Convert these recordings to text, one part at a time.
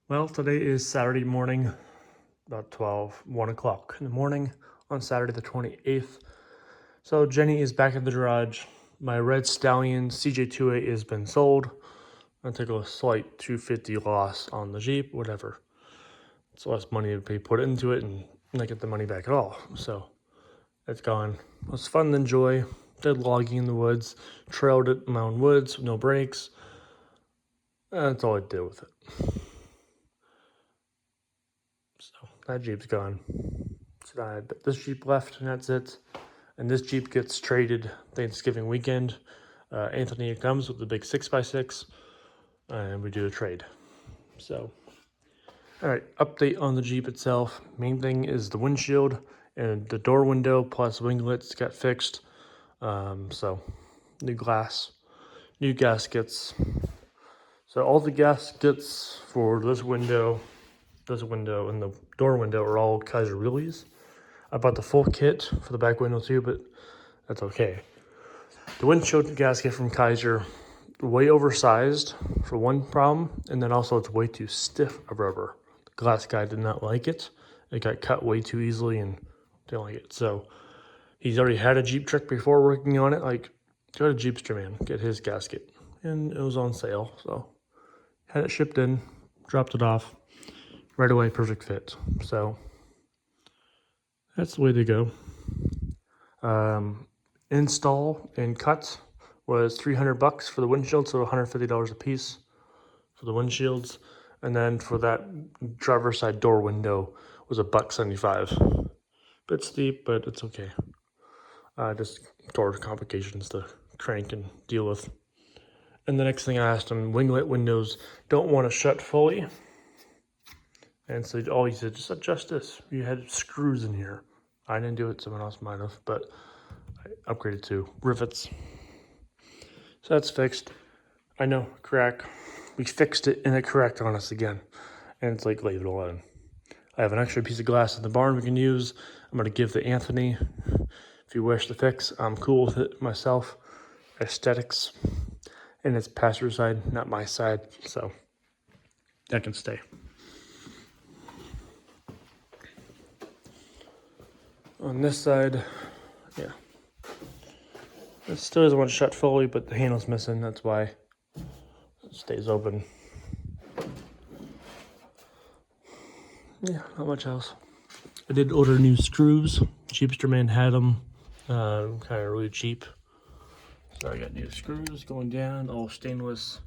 Well, today is Saturday morning, about 1 o'clock in the morning on Saturday the 28th. So Jenny is back at the garage. My red stallion CJ2A has been sold. I took a slight 250 loss on the Jeep, whatever. It's less money to be put into it and not get the money back at all. So it's gone. It was fun to enjoy. Did logging in the woods, trailed it in my own woods, no brakes. That's all I did with it. So that Jeep's gone. So I bet this Jeep left, and that's it. And this Jeep gets traded Thanksgiving weekend. Anthony comes with the big 6x6, and we do a trade. So, all right, update on the Jeep itself. Main thing is the windshield and the door window plus winglets got fixed. So, new glass, new gaskets. So all the gaskets for this window, and the door window are all Kaiser Wheelies. I bought the full kit for the back window too, but that's okay. The windshield gasket from Kaiser, way oversized for one problem, and then also it's way too stiff of rubber. The glass guy did not like it. It got cut way too easily and didn't like it. So he's already had a Jeep trick before working on it. Like, go to Jeepster Man, get his gasket. And it was on sale, so had it shipped in, dropped it off. Right away, perfect fit. So that's the way to go. Install and cut was $300 for the windshield, so $150 a piece for the windshields, and then for that driver's side door window was $1.75. Bit steep, but it's okay. Just door complications to crank and deal with. And the next thing I asked him, winglet windows don't want to shut fully, and so all he said, just adjust this. You had screws in here. I didn't do it, someone else might have, but I upgraded to rivets. So that's fixed. I know, crack. We fixed it and it cracked on us again. And it's like, leave it alone. I have an extra piece of glass in the barn we can use. I'm going to give to Anthony. If you wish to fix, I'm cool with it myself. Aesthetics. And it's passenger side, not my side. So that can stay. On this side, yeah. It still doesn't want to shut fully, but the handle's missing. That's why it stays open. Yeah, not much else. I did order new screws. Jeepster Man had them, kind of really cheap. So I got new screws going down, all stainless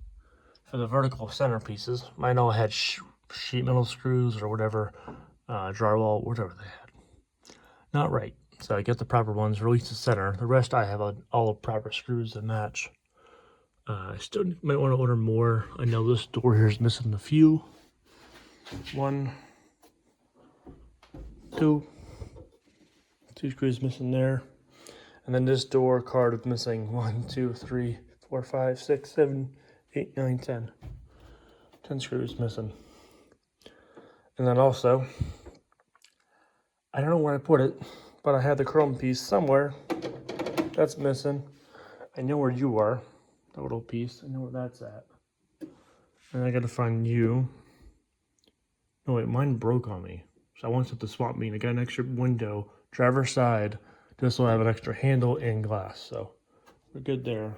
for the vertical center pieces. Mine all had sheet metal screws or whatever, drywall, whatever they had. Not right. So I get the proper ones, release the center. The rest I have all the proper screws that match. I still might want to order more. I know this door here is missing a few. 1, 2 screws missing there. And then this door card is missing 1, 2, 3, 4, 5, 6, 7, 8, 9, 10. 10 screws missing. And then also, I don't know where I put it, but I had the chrome piece somewhere. That's missing. I know where you are. That little piece. I know where that's at. And I gotta find you. No wait, mine broke on me. So I wanted to swap me. I got an extra window, driver's side, just so I have an extra handle and glass. So we're good there.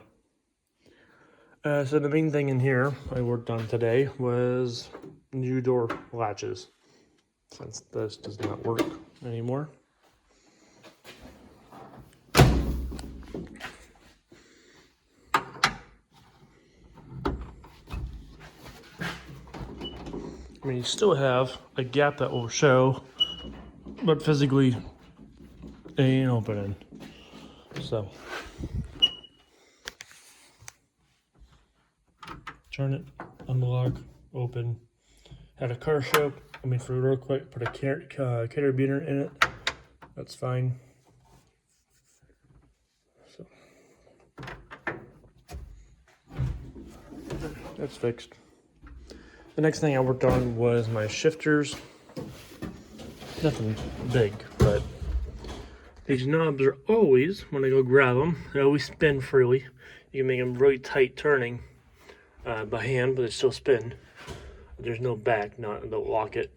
So the main thing in here I worked on today was new door latches, since this does not work anymore. I mean, you still have a gap that will show, but physically it ain't opening. So turn it, unlock, open. Had a car show. I mean, for real quick, put a carabiner in it. That's fine. So that's fixed. The next thing I worked on was my shifters. Nothing big, but these knobs are always, when I go grab them, they always spin freely. You can make them really tight turning by hand, but they still spin. There's no back, not don't lock it.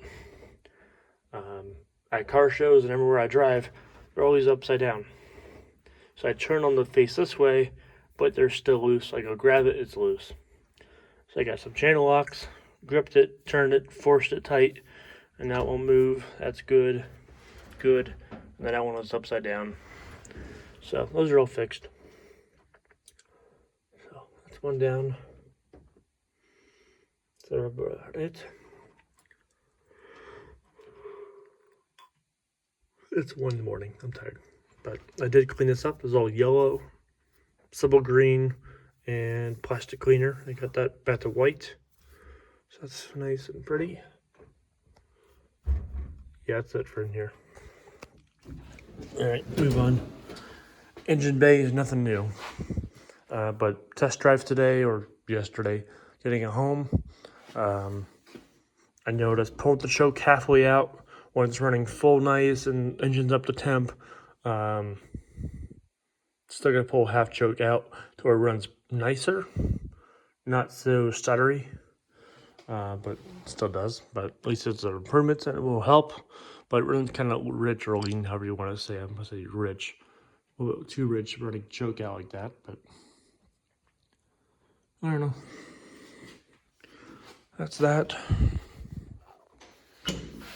At car shows and everywhere I drive, they're always upside down. So I turn on the face this way, but they're still loose. I go grab it, it's loose. So I got some channel locks, gripped it, turned it, forced it tight, and that won't move. That's good. Good. And then that one was upside down. So those are all fixed. So that's one down. So about it. It's 1 in the morning. I'm tired. But I did clean this up. It was all yellow, Sybil green, and plastic cleaner. I got that back to white. So that's nice and pretty. Yeah, that's it for in here. Alright, move on. Engine bay is nothing new. But test drive today or yesterday, getting it home. I noticed pulled the choke halfway out when it's running full nice and engine's up to temp. Still gonna pull half choke out to where it runs nicer, not so stuttery, but still does. But at least it's an improvement and it will help. But it runs kind of rich or lean, however you want to say. I'm gonna say rich, a little bit too rich running choke out like that. But I don't know. That's that.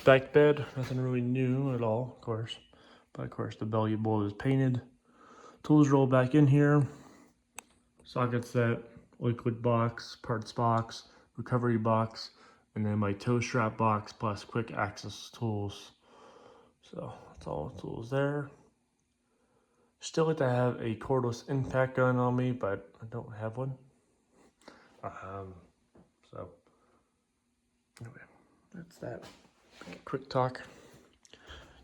Back bed, nothing really new at all, of course. But of course, the belly bolt is painted. Tools roll back in here. Socket set, liquid box, parts box, recovery box, and then my toe strap box plus quick access tools. So that's all the tools there. Still like to have a cordless impact gun on me, but I don't have one. So anyway, that's that. Quick talk.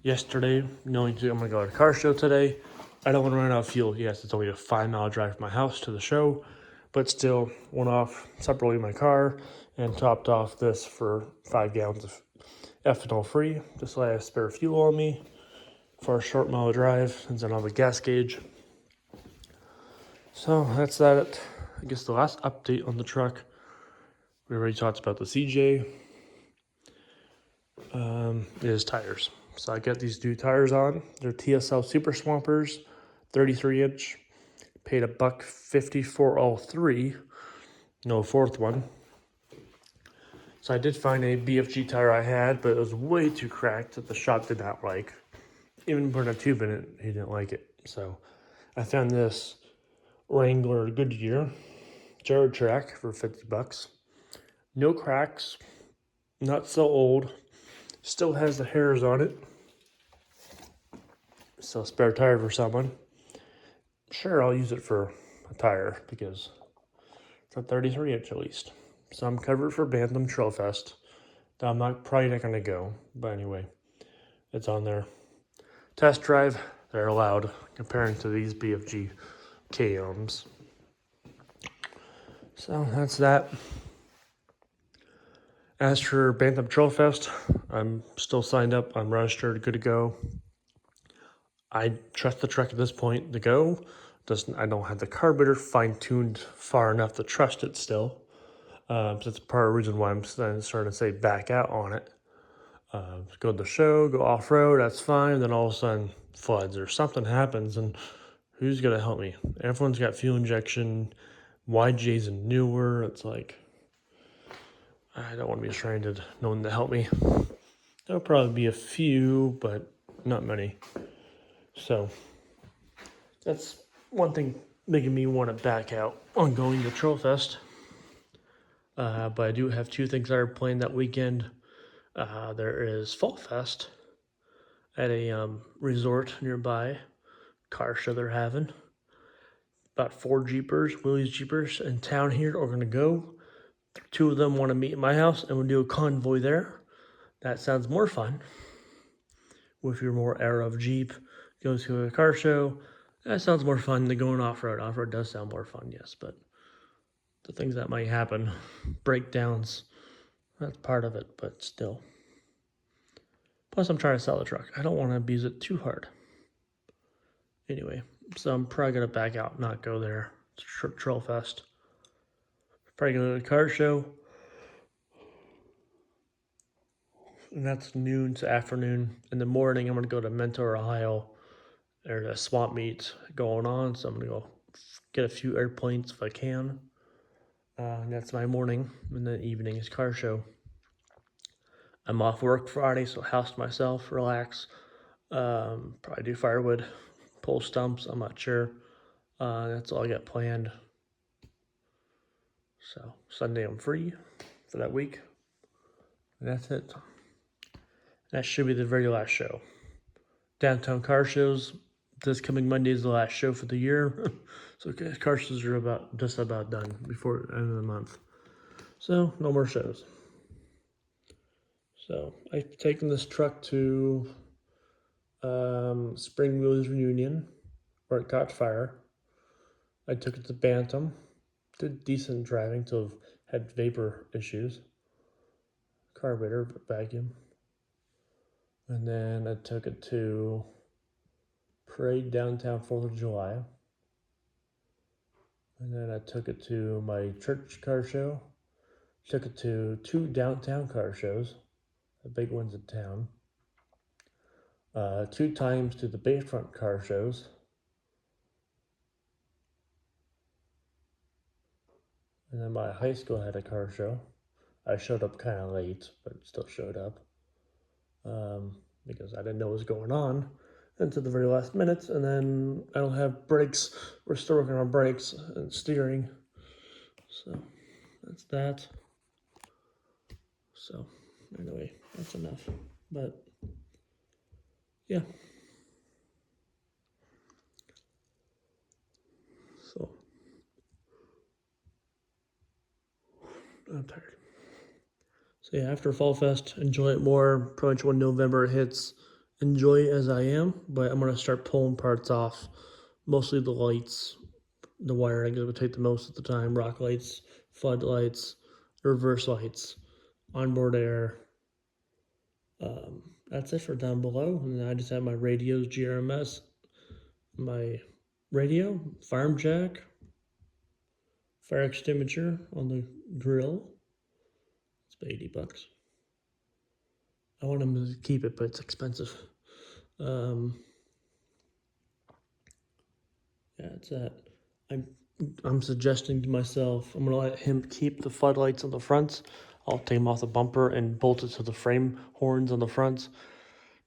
Yesterday, knowing I'm gonna go to a car show today. I don't want to run out of fuel. Yes, it's only a 5-mile drive from my house to the show, but still went off separately my car and topped off this for 5 gallons of ethanol free, just so I have spare fuel on me for a short mile drive, since I don't have a gas gauge. So that's that. I guess the last update on the truck. We already talked about the CJ. Is tires. So I got these new tires on. They're TSL Super Swampers, 33-inch. Paid $150 for all three. No fourth one. So I did find a BFG tire I had, but it was way too cracked that the shop did not like. Even putting a tube in it, he didn't like it. So I found this Wrangler Goodyear Jared Track for $50. No cracks, not so old. Still has the hairs on it. So spare tire for someone. Sure, I'll use it for a tire because it's a 33-inch at least. So I'm covered for Bantam Trail Fest. I'm probably not gonna go, but anyway, it's on there. Test drive, they're allowed comparing to these BFG KMs. So that's that. As for Bantam Trail Fest, I'm still signed up. I'm registered, good to go. I trust the truck at this point to go. I don't have the carburetor fine-tuned far enough to trust it still. So that's part of the reason why I'm starting to say back out on it. Go to the show, go off-road, that's fine. Then all of a sudden, floods or something happens, and who's going to help me? Everyone's got fuel injection, YJ's and newer. It's like, I don't want to be stranded. No one to help me. There'll probably be a few, but not many. So that's one thing making me want to back out on going to Trail Fest. But I do have 2 things that are planned that weekend. There is Fall Fest at a resort nearby, car show they're having. About 4 Jeepers, Willys Jeepers in town here are going to go. 2 of them want to meet at my house and we'll do a convoy there. That sounds more fun. If you're more era of Jeep, goes to a car show, that sounds more fun than going off-road. Off-road does sound more fun, yes, but the things that might happen, breakdowns, that's part of it, but still. Plus, I'm trying to sell the truck. I don't want to abuse it too hard. Anyway, so I'm probably going to back out, not go there. It's Trail Fest. Probably going to the car show. and that's noon to afternoon. In the morning, I'm gonna go to Mentor, Ohio. There's a swap meet going on, so I'm gonna go get a few airplanes if I can. And that's my morning, and then evening is car show. I'm off work Friday, so house to myself, relax. Probably do firewood, pull stumps. I'm not sure. That's all I got planned. So Sunday I'm free for that week. And that's it. That should be the very last show. Downtown car shows. This coming Monday is the last show for the year. So car shows are just about done before the end of the month. So no more shows. So I've taken this truck to Spring Wheels Reunion, where it caught fire. I took it to Bantam. Did decent driving till had vapor issues. Carburetor vacuum. And then I took it to Parade downtown 4th of July. And then I took it to my church car show. Took it to 2 downtown car shows, the big ones in town. 2 times to the Bayfront car shows. And then my high school had a car show. I showed up kind of late, but still showed up. Because I didn't know what was going on until the very last minute. And then I don't have brakes. We're still working on brakes and steering. So that's that. So anyway, that's enough. But yeah. So I'm tired. So yeah, after Fall Fest, enjoy it more. Pretty much when November hits, enjoy it as I am. But I'm gonna start pulling parts off. Mostly the lights, the wiring is gonna take the most of the time. Rock lights, floodlights, reverse lights, onboard air. That's it for down below. And then I just have my radios, GRMS, my radio, farm jack, fire extinguisher on the grill. It's about $80. I want them to keep it, but it's expensive. Yeah, it's that. I'm suggesting to myself, I'm gonna let him keep the floodlights on the front. I'll take them off the bumper and bolt it to the frame horns on the front,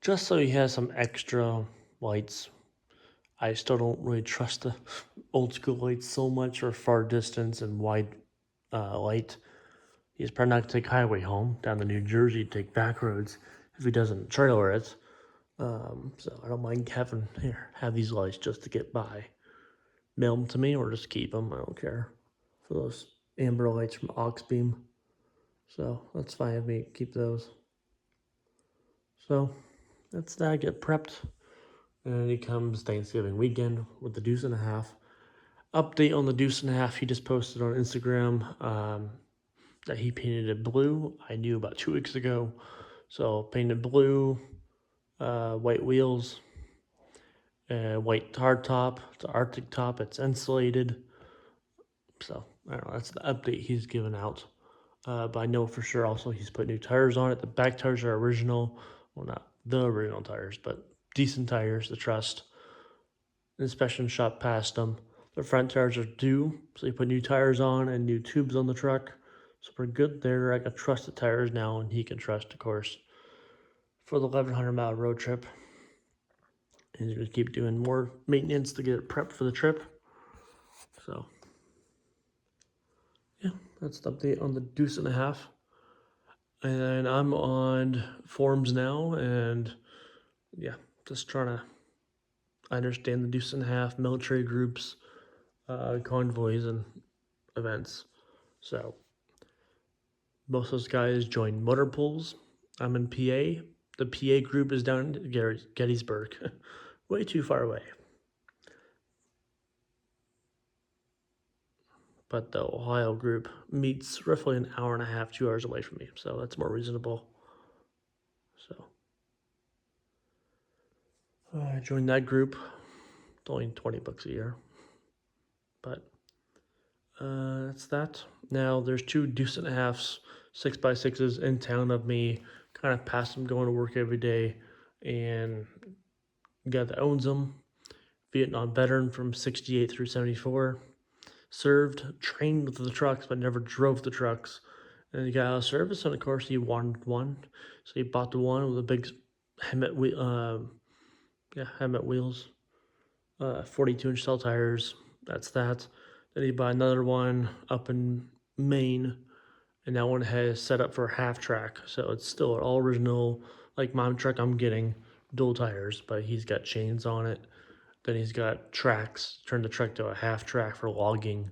just so he has some extra lights. I still don't really trust the old school lights so much for far distance and wide light. He's probably not gonna take highway home down to New Jersey to take back roads if he doesn't trailer it. So I don't mind having have these lights just to get by. Mail them to me or just keep them. I don't care for those amber lights from Auxbeam. So that's fine with me. Keep those. So that's that. I get prepped. And it comes Thanksgiving weekend with the Deuce and a Half. Update on the Deuce and a Half. He just posted on Instagram that he painted it blue. I knew about 2 weeks ago. So painted blue, white wheels, white hard top. It's an Arctic top. It's insulated. So I don't know. That's the update he's given out. But I know for sure also he's put new tires on it. The back tires are original. Well, not the original tires, but decent tires to trust. The inspection shop passed them. The front tires are due, so he put new tires on and new tubes on the truck. So we're good there. I got trusted tires now, and he can trust, of course, for the 1,100-mile road trip. And he's going to keep doing more maintenance to get it prepped for the trip. So, yeah, that's the update on the Deuce and a Half. And I'm on forums now, and yeah, just trying to understand the Deuce and a Half, military groups, convoys, and events. So most of those guys join motor pools. I'm in PA. The PA group is down in Gettysburg, way too far away. But the Ohio group meets roughly an hour and a half, 2 hours away from me. So that's more reasonable. So I joined that group. It's only $20 a year. But that's that. Now there's 2 Deuce and a Halves 6x6s in town of me kind of past him going to work every day, and the guy that owns him, Vietnam veteran from 68 through 74, served, trained with the trucks, but never drove the trucks. And he got out of service, and of course, he wanted one. So he bought the one with a big Hemet, Hemet wheels, 42-inch cell tires. That's that. Then he bought another one up in Maine, and that one has set up for half track. So it's still an all original, like my truck I'm getting, dual tires, but he's got chains on it. Then he's got tracks, turned the truck to a half track for logging,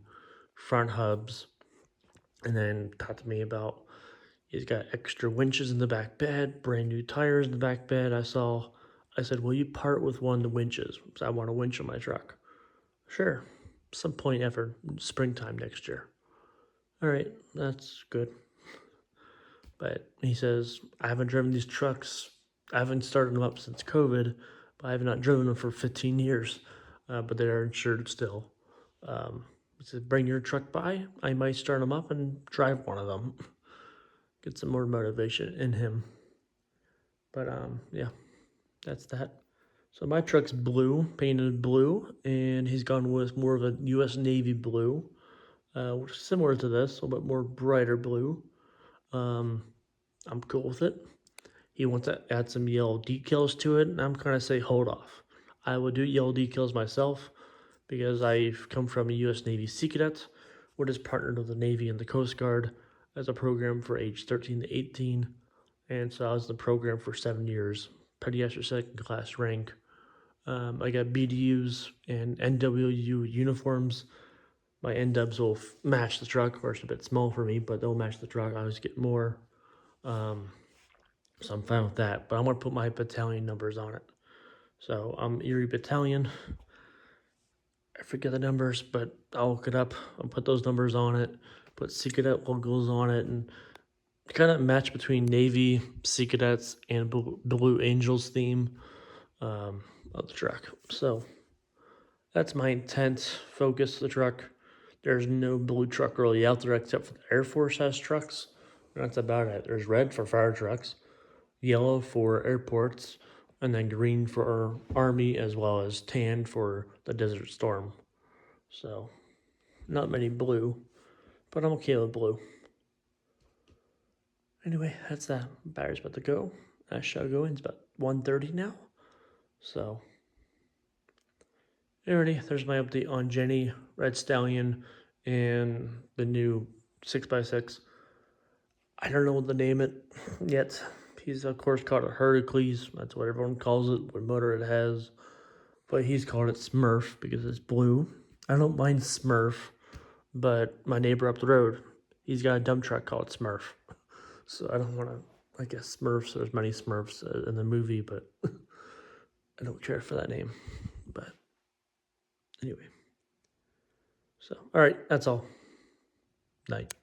front hubs, and then talked to me about he's got extra winches in the back bed, brand new tires in the back bed. I said, will you part with one of the winches? Because I want a winch on my truck. Sure, some point after springtime next year. All right, that's good. But he says, I haven't driven these trucks. I haven't started them up since COVID, but I have not driven them for 15 years. But they're insured still. He said, bring your truck by. I might start them up and drive one of them. Get some more motivation in him. But yeah, that's that. So my truck's blue, painted blue, and he's gone with more of a U.S. Navy blue, which is similar to this, a little bit more brighter blue. I'm cool with it. He wants to add some yellow decals to it, and I'm kind of say hold off. I will do yellow decals myself because I've come from a U.S. Navy Sea Cadet, which is partnered with the Navy and the Coast Guard as a program for age 13 to 18. And so I was in the program for 7 years, Petty Officer second class rank. I got BDUs and NWU uniforms. My NWs will match the truck. Of course, a bit small for me, but they'll match the truck. I always get more. So I'm fine with that. But I'm going to put my battalion numbers on it. So I'm Erie Battalion. I forget the numbers, but I'll look it up. I'll put those numbers on it, put Sea Cadet logos on it, and kind of match between Navy, Sea Cadets, and Blue Angels theme of the truck. So that's my intent, focus of the truck. There's no blue truck really out there except for the Air Force has trucks. That's about it. There's red for fire trucks, yellow for airports, and then green for our Army, as well as tan for the Desert Storm. So not many blue, but I'm okay with blue. Anyway, that's that. Battery's about to go. I shall go in. It's about 1:30 now. So, alrighty, there's my update on Jenny, Red Stallion, and the new 6x6. I don't know what to name it yet. He's, of course, called it Hercules. That's what everyone calls it, what motor it has. But he's called it Smurf because it's blue. I don't mind Smurf, but my neighbor up the road, he's got a dump truck called Smurf. So I don't want to, I guess Smurfs, there's many Smurfs in the movie, but I don't care for that name. But anyway. So, all right, that's all. Night.